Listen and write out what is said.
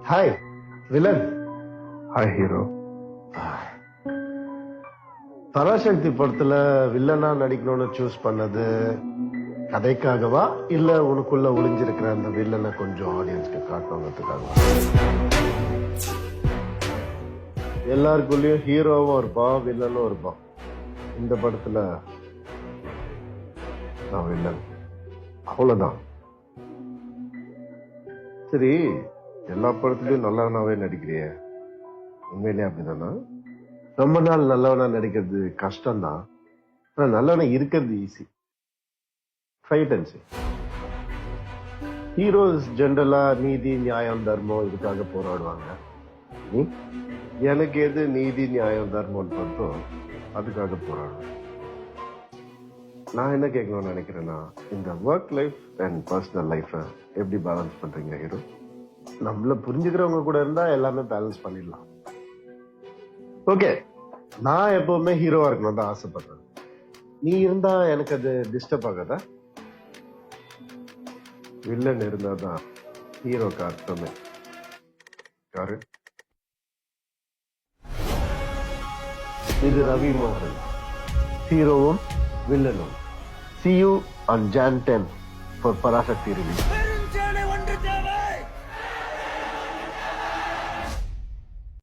Hi villain. Hi hero. Parasakthi படத்துல வில்லனா நடிக்கணும்னு சூஸ் பண்ணது கதைக்காகவா இல்ல உனக்குள்ள ஒளிஞ்சிருக்கிற அந்த வில்லனை கொஞ்சம் ஆடியன்ஸ்க்கு காட்டணுங்கிறதுக்காகவா? எல்லாருக்குள்ளயும் ஹீரோவும் இருப்பான் வில்லனும் இருப்பான். இந்த படத்துல நான் வில்லன், அவ்வளவுதான். சரி, எல்லா படத்துலயும் நல்லவனாவே நடிக்கிறிய, உண்மையிலேயே அப்படிதானா? ரொம்ப நாள் நல்லவனா நடிக்கிறது கஷ்டம்தான், ஆனா நல்லவனா இருக்கிறது ஈஸி. ஹீரோஸ் ஜென்ரலா நீதி நியாயம் தர்மம் இதுக்காக போராடுவாங்க. எனக்கு எது நீதி நியாயம் தர்மம் பார்த்தோ அதுக்காக போராடுவேன். நான் என்ன கேட்கணும்னு நினைக்கிறேன்னா, இந்த ஒர்க் லைஃப் அண்ட் பர்சனல் லைஃப எப்படி பேலன்ஸ் பண்றீங்க ஹீரோ? நம்மள புரிஞ்சுக்கிறவங்க கூட இருந்தா எல்லாமே பேலன்ஸ் பண்ணிடலாம். ஓகே, நான் எப்பவுமே ஹீரோவா இருக்கணும் தான் ஆசைப்படுறேன். நீ இருந்தா எனக்கு அது டிஸ்டர்ப் ஆகாதா? வில்லன் இருந்தாதான் ஹீரோக்கு அர்த்தமே. யாரு? இது ரவி மோகன், ஹீரோவும் வில்லனும். See you on Jan 10 for Parasakti release.